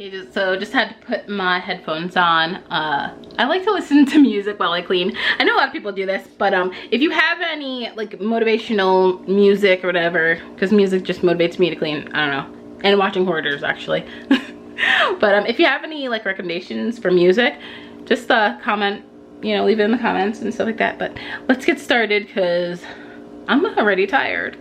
Okay, so just had to put my headphones on. I like to listen to music while I clean. I know a lot of people do this, but if you have any like motivational music or whatever, because music just motivates me to clean, I don't know, and watching hoarders actually. But if you have any like recommendations for music, just comment, you know, leave it in the comments and stuff like that. But let's get started because I'm already tired.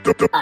don't.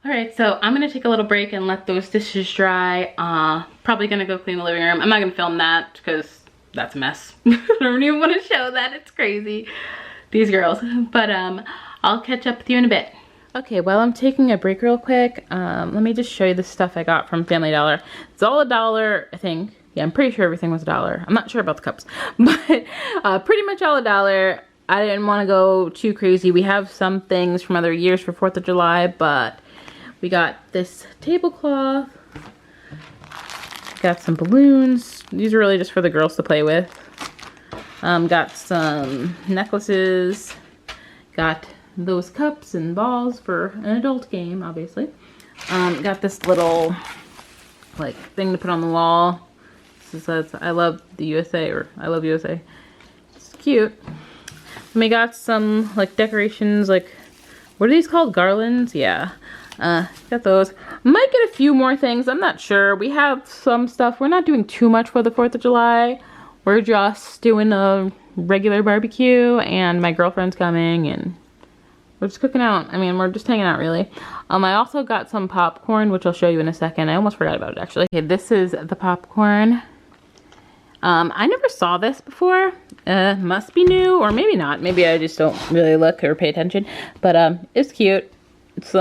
Alright, so I'm gonna take a little break and let those dishes dry. Probably gonna go clean the living room. I'm not gonna film that because that's a mess. I don't even want to show that. It's crazy, these girls. But I'll catch up with you in a bit. Okay, while I'm taking a break real quick, let me just show you the stuff I got from Family Dollar. It's all $1, I think. Yeah, I'm pretty sure everything was $1. I'm not sure about the cups, but pretty much all $1. I didn't want to go too crazy. We have some things from other years for 4th of July, but we got this tablecloth, got some balloons. These are really just for the girls to play with. Got some necklaces, got those cups and balls for an adult game, obviously. Got this little like thing to put on the wall. This says I love the USA, or I love USA. It's cute. And we got some like decorations, like, what are these called? Garlands? Yeah. Got those. Might get a few more things. I'm not sure. We have some stuff. We're not doing too much for the 4th of July. We're just doing a regular barbecue, and my girlfriend's coming, and we're just cooking out. I mean, we're just hanging out, really. I also got some popcorn, which I'll show you in a second. I almost forgot about it, actually. Okay, this is the popcorn. I never saw this before. Must be new, or maybe not. Maybe I just don't really look or pay attention. But it's cute. It's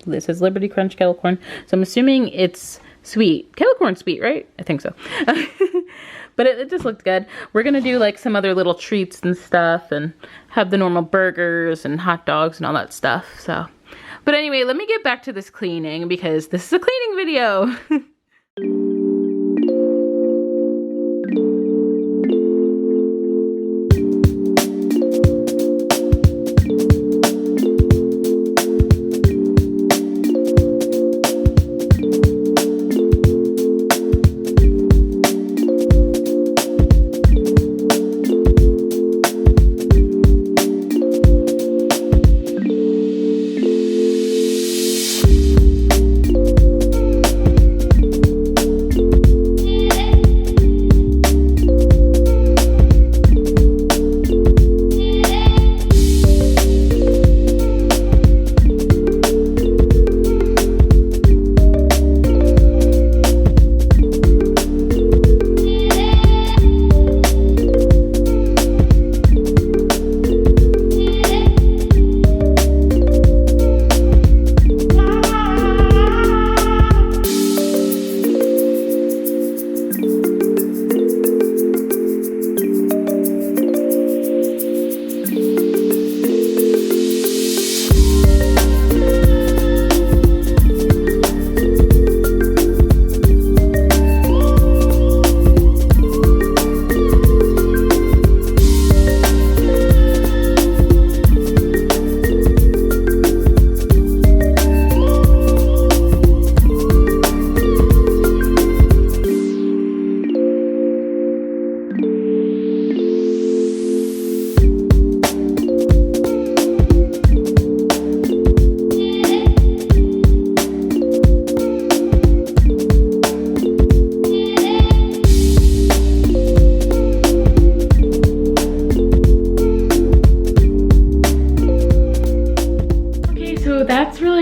this says Liberty Crunch kettle corn. So I'm assuming it's sweet. Kettle corn's sweet, right? I think so. But it just looked good. We're gonna do like some other little treats and stuff, and have the normal burgers and hot dogs and all that stuff. So, but anyway, let me get back to this cleaning, because this is a cleaning video.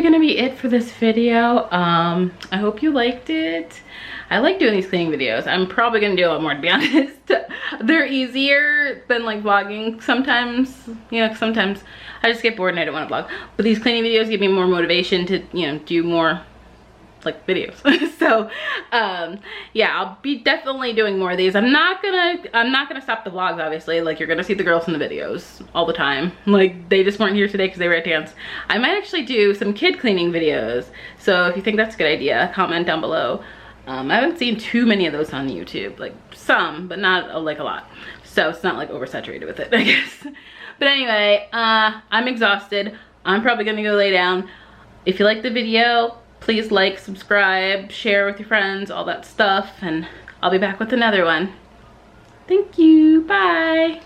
really gonna be it for this video. I hope you liked it. I like doing these cleaning videos. I'm probably gonna do a lot more, to be honest. They're easier than like vlogging sometimes. You know, sometimes I just get bored and I don't want to vlog. But these cleaning videos give me more motivation to, you know, do more like videos. So yeah, I'll be definitely doing more of these. I'm not gonna stop the vlogs, obviously. Like, you're gonna see the girls in the videos all the time. Like, they just weren't here today because they were at dance. I might actually do some kid cleaning videos, so if you think that's a good idea, comment down below. I haven't seen too many of those on YouTube, like some, but not like a lot, so it's not like oversaturated with it, I guess. But anyway, I'm exhausted. I'm probably gonna go lay down. If you like the video, please like, subscribe, share with your friends, all that stuff, and I'll be back with another one. Thank you, bye.